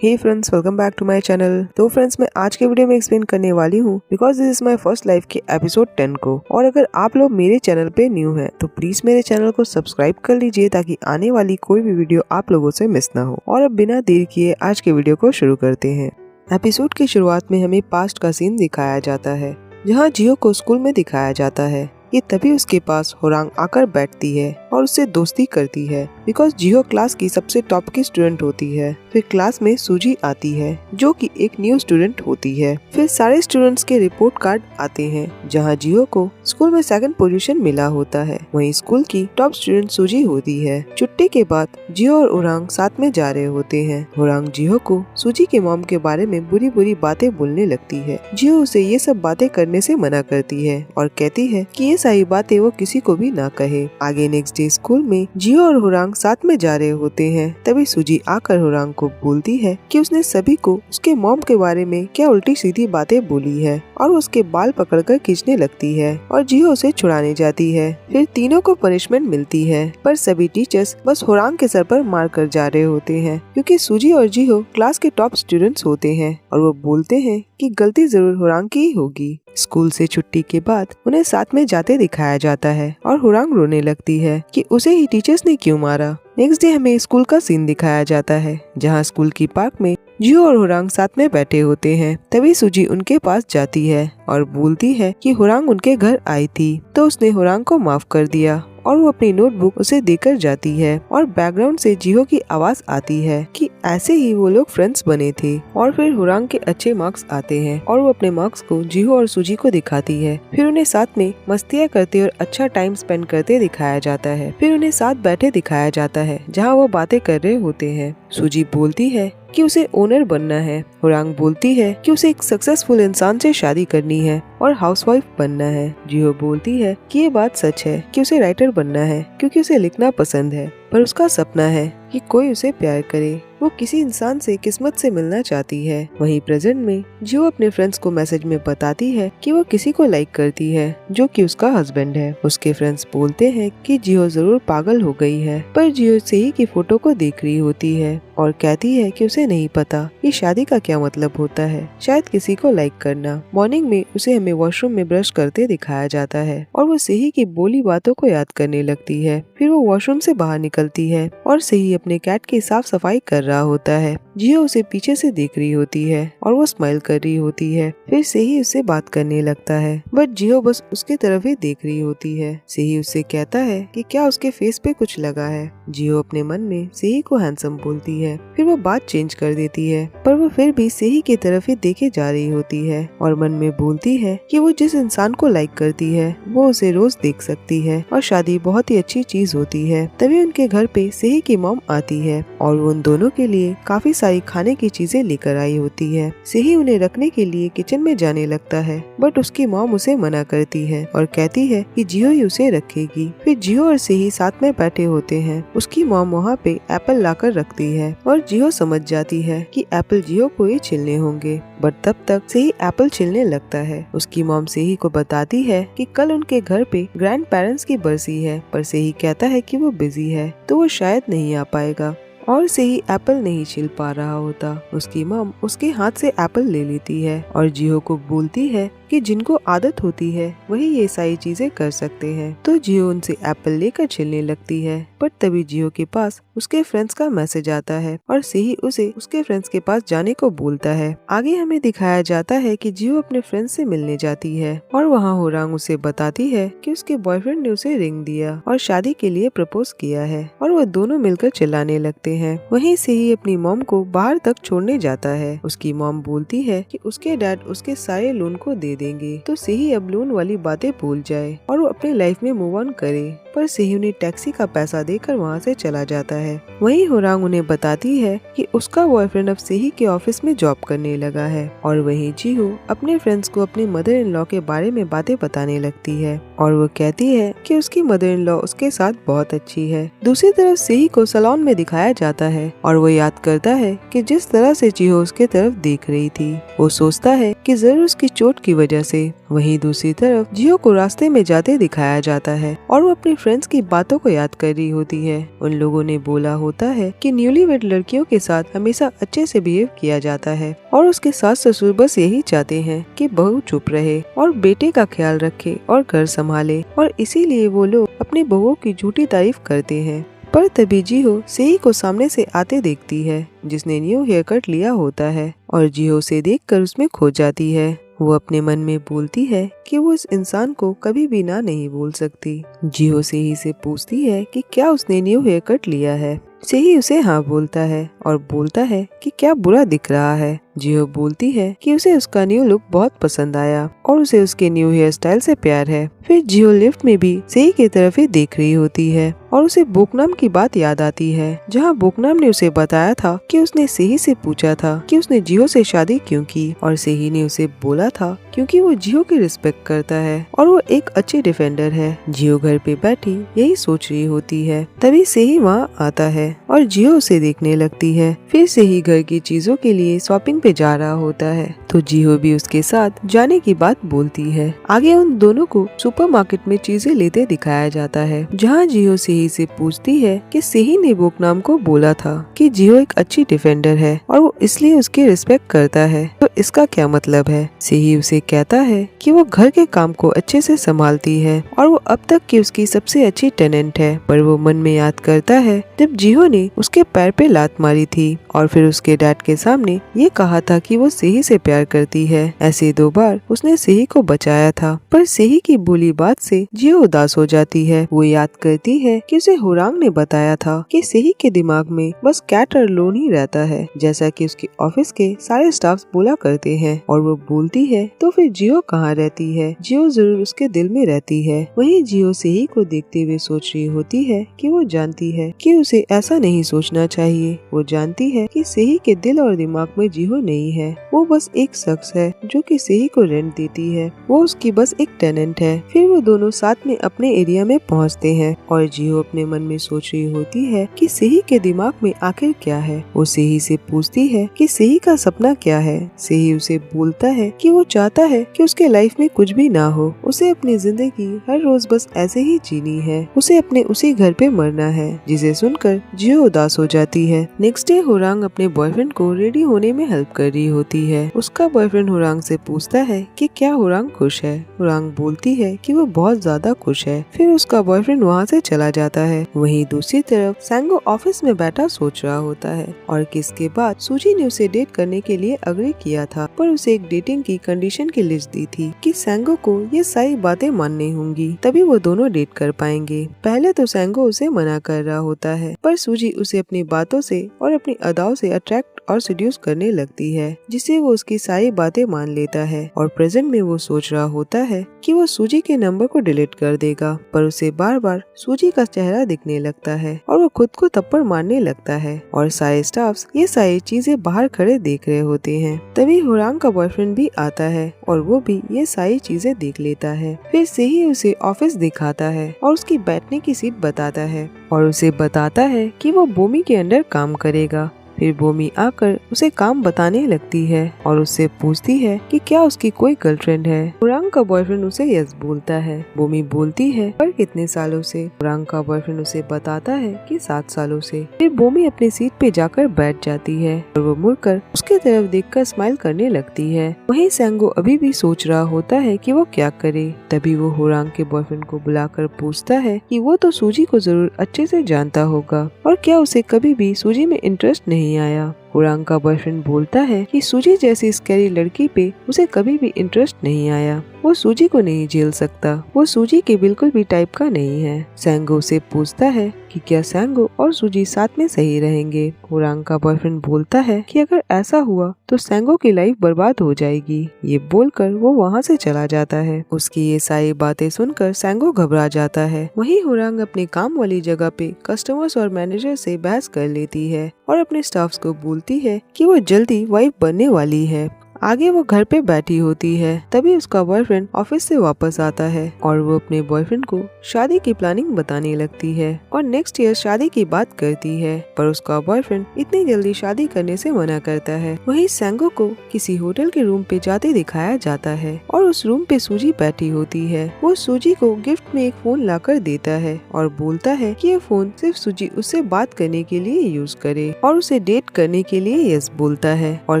Hey friends, welcome back to my channel. तो friends, मैं आज के वीडियो में एक्सप्लेन करने वाली हूँ because this is my first life के एपिसोड 10 को। और अगर आप लोग मेरे चैनल पे न्यू हैं तो प्लीज मेरे चैनल को सब्सक्राइब कर लीजिए ताकि आने वाली कोई भी वीडियो आप लोगों से मिस ना हो। और अब बिना देर किए आज के वीडियो को शुरू करते हैं। एपिसोड की शुरुआत में हमें पास्ट का सीन दिखाया जाता है जहाँ जियो को स्कूल में दिखाया जाता है। ये तभी उसके पास होरांग आकर बैठती है और उससे दोस्ती करती है बिकॉज जियो क्लास की सबसे टॉप की स्टूडेंट होती है। फिर क्लास में सूजी आती है जो कि एक न्यू स्टूडेंट होती है। फिर सारे स्टूडेंट्स के रिपोर्ट कार्ड आते हैं जहां जियो को स्कूल में 2nd पोजीशन मिला होता है। वहीं स्कूल की टॉप स्टूडेंट सूजी होती है। छुट्टी के बाद जियो और होरांग साथ में जा रहे होते हैं। होरांग जियो को सूजी के मॉम के बारे में बुरी बुरी बातें बोलने लगती है। जियो उसे ये सब बातें करने से मना करती है और कहती है कि ये सारी बातें वो किसी को भी ना कहे। आगे नेक्स्ट डे स्कूल में जियो और होरांग साथ में जा रहे होते हैं। तभी सूजी आकर होरांग को बोलती है कि उसने सभी को उसके मॉम के बारे में क्या उल्टी सीधी बातें बोली है और उसके बाल पकड़कर खींचने लगती है और जियो उसे छुड़ाने जाती है। फिर तीनों को पनिशमेंट मिलती है पर सभी टीचर्स बस होरांग के सर पर मार कर जा रहे होते हैं क्योंकि सूजी और जियो क्लास के टॉप स्टूडेंट्स होते हैं और वो बोलते हैं कि गलती जरूर होरांग की ही होगी। स्कूल से छुट्टी के बाद उन्हें साथ में जाते दिखाया जाता है और होरांग रोने लगती है कि उसे ही टीचर्स ने क्यों मारा। नेक्स्ट डे हमें स्कूल का सीन दिखाया जाता है जहां स्कूल की पार्क में जियो और होरांग साथ में बैठे होते हैं। तभी सूजी उनके पास जाती है और बोलती है कि होरांग उनके घर आई थी तो उसने होरांग को माफ कर दिया और वो अपनी नोटबुक उसे देकर जाती है और बैकग्राउंड से जियो की आवाज आती है कि ऐसे ही वो लोग फ्रेंड्स बने थे। और फिर होरांग के अच्छे मार्क्स आते हैं और वो अपने मार्क्स को जियो और सूजी को दिखाती है। फिर उन्हें साथ में मस्तियाँ करते और अच्छा टाइम स्पेंड करते दिखाया जाता है। फिर उन्हें साथ बैठे दिखाया जाता है जहाँ वो बातें कर रहे होते हैं। सूजी बोलती है कि उसे ओनर बनना है। होरांग बोलती है कि उसे एक सक्सेसफुल इंसान से शादी करनी है और हाउसवाइफ बनना है। जियो बोलती है कि ये बात सच है कि उसे राइटर बनना है क्योंकि उसे लिखना पसंद है पर उसका सपना है कि कोई उसे प्यार करे। वो किसी इंसान से किस्मत से मिलना चाहती है। वहीं प्रेजेंट में जियो अपने फ्रेंड्स को मैसेज में बताती है कि वो किसी को लाइक करती है जो कि उसका हस्बैंड है। उसके फ्रेंड्स बोलते हैं कि जियो जरूर पागल हो गई है पर जियो सही की फोटो को देख रही होती है और कहती है कि उसे नहीं पता ये शादी का क्या मतलब होता है, शायद किसी को लाइक करना। मॉर्निंग में उसे हमें वॉशरूम में ब्रश करते दिखाया जाता है और वो सही की बोली बातों को याद करने लगती है। फिर वो वॉशरूम से बाहर निकलती है और सही अपने कैट की साफ सफाई कर रहा होता है। जियो उसे पीछे से देख रही होती है और वो स्माइल कर रही होती है। फिर सही उससे बात करने लगता है बट जियो बस उसके तरफ ही देख रही होती है। सही उससे कहता है कि क्या उसके फेस पे कुछ लगा है। जियो अपने मन में सही को हैंडसम बोलती है। फिर वो बात चेंज कर देती है पर वो फिर भी सही की तरफ ही देखे जा रही होती है और मन में बोलती है कि वो जिस इंसान को लाइक करती है वो उसे रोज देख सकती है और शादी बहुत ही अच्छी चीज होती है। तभी उनके घर पे सही की मॉम आती है और वो उन दोनों के लिए काफी सारी खाने की चीजें लेकर आई होती है। सही उन्हें रखने के लिए किचन में जाने लगता है बट उसकी मॉम उसे मना करती है और कहती है कि जियो ही उसे रखेगी। फिर जियो और सही साथ में बैठे होते हैं। उसकी मॉम वहाँ पे एप्पल लाकर रखती है और जियो समझ जाती है कि एप्पल जियो को ही छीलने होंगे बट तब तक सही एप्पल छीलने लगता है। उसकी मॉम सही को बताती है कि कल उनके घर पे ग्रैंड पेरेंट्स की बरसी है पर सही कहता है कि वो बिजी है तो वो शायद नहीं आ पाएगा और सही एप्पल नहीं छील पा रहा होता। उसकी मॉम उसके हाथ से एप्पल ले लेती है और जियो को बोलती है कि जिनको आदत होती है वही ये सारी चीजें कर सकते हैं। तो जियो उनसे एप्पल लेकर छीलने लगती है बट तभी जियो के पास उसके फ्रेंड्स का मैसेज आता है और सही उसे उसके फ्रेंड्स के पास जाने को बोलता है। आगे हमें दिखाया जाता है कि जियो अपने फ्रेंड्स से मिलने जाती है और वहाँ होरांग उसे बताती है कि उसके बॉयफ्रेंड ने उसे रिंग दिया और शादी के लिए प्रपोज किया है और वो दोनों मिलकर चिल्लाने लगते हैं। वहीं से ही अपनी मॉम को बाहर तक छोड़ने जाता है। उसकी मॉम बोलती है कि उसके डैड उसके सारे लोन को दे देंगे तो सही अब लोन वाली बातें भूल जाए और वो अपनी लाइफ में मूव ऑन करे। पर सही उन्हें टैक्सी का पैसा देकर वहाँ से चला जाता है। वहीं होरांग उन्हें बताती है कि उसका बॉयफ्रेंड अब सही के ऑफिस में जॉब करने लगा है और वहीं जियो अपने फ्रेंड्स को अपनी मदर इन लॉ के बारे में बातें बताने लगती है और वो कहती है कि उसकी मदर इन लॉ उसके साथ बहुत अच्छी है। दूसरी तरफ सही को सैलून में दिखाया जाता है और वो याद करता है कि जिस तरह से जियो उसके तरफ देख रही थी वो सोचता है कि जरूर उसकी चोट की वजह वजह से। वहीं दूसरी तरफ जियो को रास्ते में जाते दिखाया जाता है और वो अपनी फ्रेंड्स की बातों को याद कर रही होती है। उन लोगों ने बोला होता है कि न्यूलीवेड लड़कियों के साथ हमेशा अच्छे से बिहेव किया जाता है और उसके सास ससुर बस यही चाहते हैं कि बहू चुप रहे और बेटे का ख्याल रखे और घर संभाले, और इसीलिए वो लोग अपनी बहुओं की झूठी तारीफ करते हैं। पर तभी जिहो सेही को सामने से आते देखती है, जिसने न्यू हेयर कट लिया होता है, और जिहो उसे देखकर उसमें खो जाती है। वो अपने मन में बोलती है कि वो इस इंसान को कभी भी ना नहीं भूल सकती। जिहो सेही से पूछती है कि क्या उसने न्यू हेयर कट लिया है। सेही उसे हाँ बोलता है और बोलता है कि क्या बुरा दिख रहा है। जिहो बोलती है कि उसे उसका न्यू लुक बहुत पसंद आया और उसे उसके न्यू हेयर स्टाइल से प्यार है। फिर जिहो लिफ्ट में भी सेही की तरफ ही देख रही होती है और उसे बोकनाम की बात याद आती है, जहाँ बोकनाम ने उसे बताया था कि उसने सेही से पूछा था कि उसने जिहो से शादी क्यों की, और सेही ने उसे बोला था क्योंकि वो जिहो की रिस्पेक्ट करता है और वो एक अच्छी डिफेंडर है। जिहो घर पे बैठी यही सोच रही होती है, तभी सेही वहाँ आता है और जिहो उसे देखने लगती है। फिर सेही घर की चीजों के लिए शॉपिंग पे जा रहा होता है, तो जिहो भी उसके साथ जाने की बात बोलती है। आगे उन दोनों को सुपरमार्केट में चीजें लेते दिखाया जाता है, जहाँ जिहो सेही से पूछती है कि सेही ने बोकनाम को बोला था कि जिहो एक अच्छी डिफेंडर है और वो इसलिए उसकी रिस्पेक्ट करता है, तो इसका क्या मतलब है। सेही उसे कहता है कि वो घर के काम को अच्छे से संभालती है और वो अब तक की उसकी सबसे अच्छी टेनेंट है। पर वो मन में याद करता है जब जिहो ने उसके पैर पे लात मारी थी और फिर उसके डैड के सामने ये कहा था कि वो सेही से प्यार करती है। ऐसे 2 बार उसने सेही को बचाया था, पर सेही की बोली बात से जियो उदास हो जाती है। वो याद करती है कि उसे हुरांग ने बताया था कि सेही के दिमाग में बस कैट और लोन ही रहता है, जैसा कि उसके ऑफिस के सारे स्टाफ बोला करते हैं। और वो बोलती है तो फिर जियो कहाँ रहती है। जियो जरूर उसके दिल में रहती है। वहीं जियो सेही को देखते हुए सोच रही होती है कि वो जानती है कि उसे ऐसा नहीं सोचना चाहिए। वो जानती है कि सेही के दिल और दिमाग में जियो नहीं है, वो बस एक शख्स है जो कि सेही को रेंट देती है। वो उसकी बस एक टेनेंट है। फिर वो दोनों साथ में अपने एरिया में पहुंचते हैं और जियो अपने मन में सोच रही होती है कि सेही के दिमाग में आखिर क्या है। वो सेही से पूछती है कि सेही का सपना क्या है। सेही उसे बोलता है कि वो चाहता है कि उसके लाइफ में कुछ भी ना हो, उसे अपनी जिंदगी हर रोज बस ऐसे ही जीनी है, उसे अपने उसी घर पे मरना है। जिसे सुनकर जियो उदास हो जाती है। नेक्स्ट डे हुरांग अपने बॉयफ्रेंड को रेडी होने में हेल्प कर रही होती है। उसका बॉयफ्रेंड हुरांग से पूछता है कि क्या हुरांग खुश है। हुरांग बोलती है कि वो बहुत ज्यादा खुश है। फिर उसका बॉयफ्रेंड वहाँ से चला जाता है। वहीं दूसरी तरफ सैंगो ऑफिस में बैठा सोच रहा होता है और किसके बाद सूजी ने उसे डेट करने के लिए अग्री किया था, पर उसे एक डेटिंग की कंडीशन की लिस्ट दी थी कि सैंगो को ये सारी बातें माननी होंगी, तभी वो दोनों डेट कर पाएंगे। पहले तो सैंगो उसे मना कर रहा होता है, पर सूजी उसे अपनी बातों से और अपनी अदाओं से अट्रैक्ट और सीड्यूस करने लगती है, जिससे वो उसकी सारी बातें मान लेता है। और प्रेजेंट में वो सोच रहा होता है कि वो सूजी के नंबर को डिलीट कर देगा, पर उसे बार बार सूजी का चेहरा दिखने लगता है और वो खुद को थप्पड़ मारने लगता है। और सारे स्टाफ्स ये सारी चीजें बाहर खड़े देख रहे होते हैं। तभी हुरांग का बॉयफ्रेंड भी आता है और वो भी ये सारी चीजें देख लेता है। फिर सेही उसे ऑफिस दिखाता है और उसकी बैठने की सीट बताता है और उसे बताता है कि वो बोमी के अंडर काम करेगा। फिर बोमी आकर उसे काम बताने लगती है और उससे पूछती है कि क्या उसकी कोई गर्लफ्रेंड है। हुरांग का बॉयफ्रेंड उसे यस बोलता है। बोमी बोलती है पर कितने सालों से। हुरांग का बॉयफ्रेंड उसे बताता है कि 7 सालों से। फिर बोमी अपनी सीट पे जाकर बैठ जाती है और वो मुड़कर उसके तरफ देखकर स्माइल करने लगती है। वहीं सैंगो अभी भी सोच रहा होता है कि वो क्या करे। तभी वो हुरांग के बॉयफ्रेंड को बुलाकर पूछता है कि वो तो सूजी को जरूर अच्छे से जानता होगा और क्या उसे कभी भी सूजी में इंटरेस्ट नहीं आया। हुरांग का बॉयफ्रेंड बोलता है कि सूजी जैसी स्कैरी लड़की पे उसे कभी भी इंटरेस्ट नहीं आया। वो सूजी को नहीं झेल सकता, वो सूजी के बिल्कुल भी टाइप का नहीं है। सैंगो से पूछता है कि क्या सैंगो और सूजी साथ में सही रहेंगे। हुरांग का बॉयफ्रेंड बोलता है कि अगर ऐसा हुआ तो सैंगो की लाइफ बर्बाद हो जाएगी। ये बोलकर वो वहाँ से चला जाता है। उसकी ये सारी बातें सुनकर सैंगो घबरा जाता है। वहीं हुरांग अपने काम वाली जगह पे कस्टमर्स और मैनेजर से बहस कर लेती है और अपने स्टाफ्स को बोलती है कि वो जल्दी वाइफ बनने वाली है। आगे वो घर पे बैठी होती है, तभी उसका बॉयफ्रेंड ऑफिस से वापस आता है और वो अपने बॉयफ्रेंड को शादी की प्लानिंग बताने लगती है और नेक्स्ट ईयर शादी की बात करती है, पर उसका बॉयफ्रेंड इतनी जल्दी शादी करने से मना करता है। वहीं सैंगो को किसी होटल के रूम पे जाते दिखाया जाता है और उस रूम पे सूजी बैठी होती है। वो सूजी को गिफ्ट में एक फोन लाकर देता है और बोलता है कि ये फोन सिर्फ सूजी उससे बात करने के लिए यूज करे और उसे डेट करने के लिए यस बोलता है और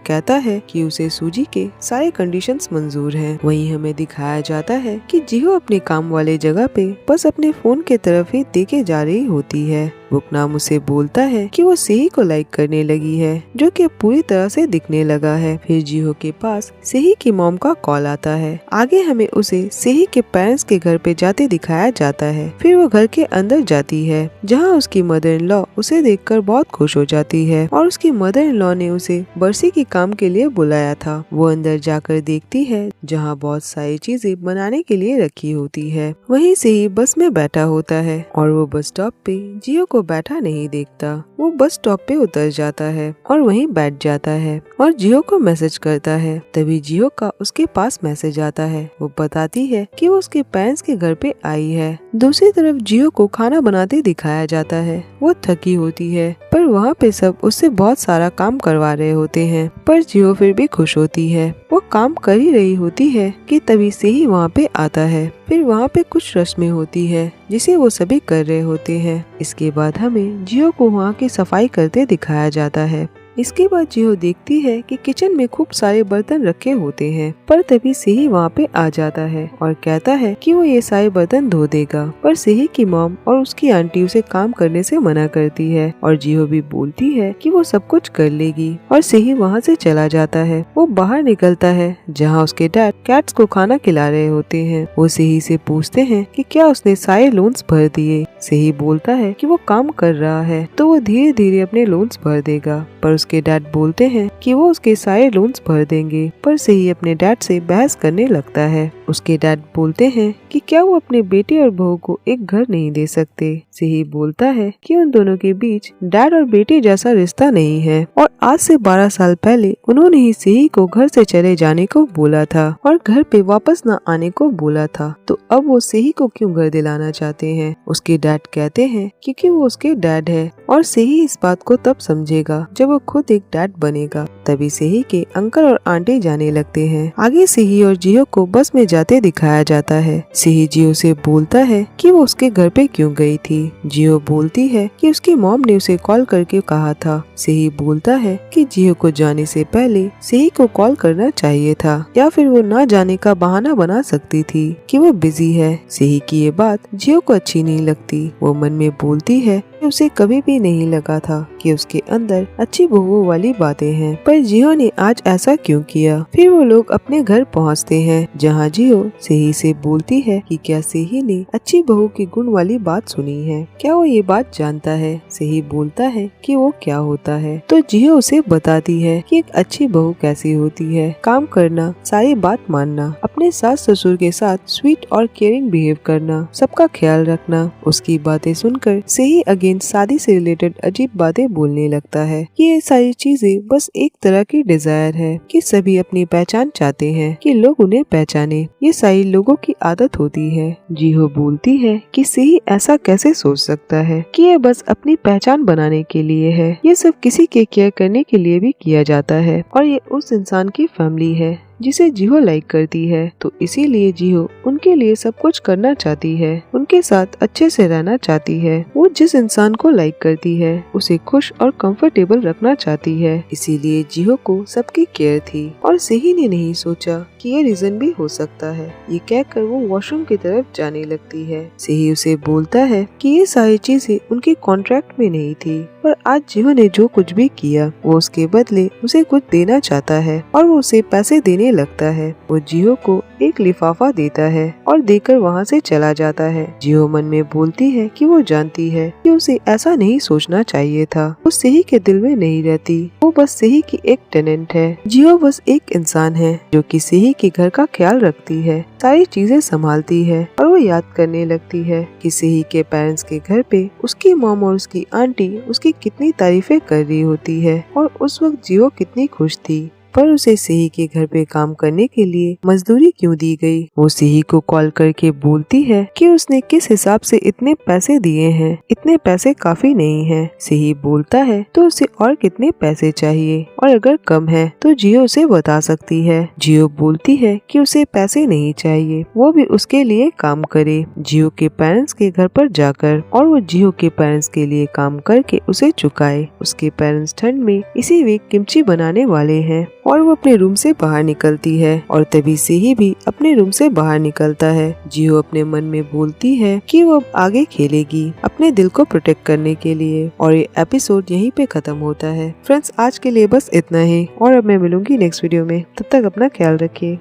कहता है कि उसे सूजी के सारे कंडीशंस मंजूर हैं। वहीं हमें दिखाया जाता है कि जिहो अपने काम वाले जगह पे बस अपने फोन के तरफ ही देखे जा रही होती है। बुकनाम उसे बोलता है कि वो सेही को लाइक करने लगी है, जो कि पूरी तरह से दिखने लगा है। फिर जिहो के पास सेही की मॉम का कॉल आता है। आगे हमें उसे सेही के पेरेंट्स के घर पे जाते दिखाया जाता है। फिर वो घर के अंदर जाती है, जहाँ उसकी मदर इन लॉ उसे देखकर बहुत खुश हो जाती है और उसकी मदर इन लॉ ने उसे बरसी के काम के लिए बुलाया था। वो अंदर जाकर देखती है, जहाँ बहुत सारी चीजें बनाने के लिए रखी होती है। वहीं सेही बस में बैठा होता है और वो बस स्टॉप पे जिहो को बैठा नहीं देखता। वो बस स्टॉप पे उतर जाता है और वहीं बैठ जाता है और जिहो को मैसेज करता है। तभी जिहो का उसके पास मैसेज आता है। वो बताती है कि वो उसके पेरेंट्स के घर पे आई है। दूसरी तरफ जिहो को खाना बनाते दिखाया जाता है। वो थकी होती है, पर वहाँ पे सब उससे बहुत सारा काम करवा रहे होते हैं, पर जिहो फिर भी खुश होती है। वो काम कर ही रही होती है कि तभी से ही वहाँ पे आता है। फिर वहाँ पे कुछ रस्में होती है जिसे वो सभी कर रहे होते हैं। इसके बाद हमें जिहो को वहाँ की सफाई करते दिखाया जाता है। इसके बाद जिहो देखती है कि किचन में खूब सारे बर्तन रखे होते हैं, पर तभी सेही वहाँ पे आ जाता है और कहता है कि वो ये सारे बर्तन धो देगा, पर सेही की मॉम और उसकी आंटी उसे काम करने से मना करती है और जिहो भी बोलती है कि वो सब कुछ कर लेगी और सेही वहाँ से चला जाता है। वो बाहर निकलता है, जहाँ उसके डैड कैट्स को खाना खिला रहे होते हैं। वो सेही से पूछते हैं कि क्या उसने सारे लोन्स भर दिए। सेही बोलता है कि वो काम कर रहा है तो वो धीरे धीरे अपने लोन्स भर देगा, पर उसके डैड बोलते हैं कि वो उसके सारे लोन्स भर देंगे। पर सेही अपने डैड से बहस करने लगता है। उसके डैड बोलते हैं कि क्या वो अपने बेटे और बहू को एक घर नहीं दे सकते। सेही बोलता है कि उन दोनों के बीच डैड और बेटे जैसा रिश्ता नहीं है और आज से 12 साल पहले उन्होंने ही सेही को घर से चले जाने को बोला था और घर पे वापस न आने को बोला था, तो अब वो सेही को क्यों घर दिलाना चाहते हैं। उसके डैड कहते हैं क्योंकि वो उसके डैड है और सेही इस बात को तब समझेगा जब वो खुद एक डैड बनेगा। तभी सेही के अंकल और आंटी जाने लगते हैं। आगे सेही और जिहो को बस में जाते दिखाया जाता है। सेही जिहो से बोलता है कि वो उसके घर पे क्यों गई थी। जिहो बोलती है कि उसकी मॉम ने उसे कॉल करके कहा था। सेही बोलता है कि जिहो को जाने से पहले सेही को कॉल करना चाहिए था, या फिर वो ना जाने का बहाना बना सकती थी कि वो बिजी है। सेही की ये बात जिहो को अच्छी नहीं लगती। वो मन में बोलती है कि उसे कभी भी नहीं लगा था कि उसके अंदर अच्छी बहुओं वाली बातें हैं, पर जिहो ने आज ऐसा क्यों किया। फिर वो लोग अपने घर पहुंचते हैं, जहां जिहो सेही से बोलती है कि क्या सेही ने अच्छी बहू की गुण वाली बात सुनी है, क्या वो ये बात जानता है। सेही बोलता है कि वो क्या होता है, तो जिहो उसे बताती है कि एक अच्छी बहू कैसी होती है, काम करना, सारी बात मानना, अपने सास ससुर के साथ स्वीट और केयरिंग बिहेव करना, सबका ख्याल रखना। उसकी बातें सुनकर सेही अगेन शादी से रिलेटेड अजीब बातें बोलने लगता है कि ये सारी चीजें बस एक तरह की डिजायर है कि सभी अपनी पहचान चाहते हैं कि लोग उन्हें पहचाने, ये सारी लोगों की आदत होती है। जिहो बोलती है कि सेही ऐसा कैसे सोच सकता है कि ये बस अपनी पहचान बनाने के लिए है, ये सब किसी के केयर करने के लिए भी किया जाता है और ये उस इंसान की फैमिली है जिसे जिहो लाइक करती है, तो इसीलिए जिहो उनके लिए सब कुछ करना चाहती है, उनके साथ अच्छे से रहना चाहती है। वो जिस इंसान को लाइक करती है उसे खुश और कंफर्टेबल रखना चाहती है, इसीलिए जिहो को सबकी केयर थी। और सेही ने नहीं सोचा कि ये रीजन भी हो सकता है। ये कहकर वो वॉशरूम की तरफ जाने लगती है। सेही उसे बोलता है कि ये सारी चीजें उनके कॉन्ट्रैक्ट में नहीं थी, पर आज जिहो ने जो कुछ भी किया वो उसके बदले उसे कुछ देना चाहता है और वो उसे पैसे देने लगता है। वो जिहो को एक लिफाफा देता है और देकर वहाँ से चला जाता है। जिहो मन में बोलती है कि वो जानती है कि उसे ऐसा नहीं सोचना चाहिए था। वो सेही के दिल में नहीं रहती, वो बस सेही की एक टेनेंट है। जिहो बस एक इंसान है जो कि सेही के घर का ख्याल रखती है, सारी चीजें संभालती है और वो याद करने लगती है कि सेही के पेरेंट्स के घर पे उसकी मॉम और उसकी आंटी उसकी कितनी तारीफें कर रही होती है और उस वक्त जिहो कितनी खुश थी। पर उसे सेही के घर पे काम करने के लिए मजदूरी क्यों दी गई। वो सेही को कॉल करके बोलती है कि उसने किस हिसाब से इतने पैसे दिए हैं, इतने पैसे काफी नहीं है। सेही बोलता है तो उसे और कितने पैसे चाहिए और अगर कम है तो जियो उसे बता सकती है। जियो बोलती है कि उसे पैसे नहीं चाहिए, वो भी उसके लिए काम करे जियो के पेरेंट्स के घर पर जाकर, और वो जियो के पेरेंट्स के लिए काम करके उसे चुकाए। उसके पेरेंट्स ठंड में इसी वीक किमची बनाने वाले हैं और वो अपने रूम से बाहर निकलती है और तभी से ही भी अपने रूम से बाहर निकलता है। जियो अपने मन में बोलती है कि वो अब आगे खेलेगी अपने दिल को प्रोटेक्ट करने के लिए। और ये एपिसोड यहीं पे खत्म होता है। फ्रेंड्स, आज के लिए बस इतना ही और अब मैं मिलूंगी नेक्स्ट वीडियो में। तब तक अपना ख्याल रखिए।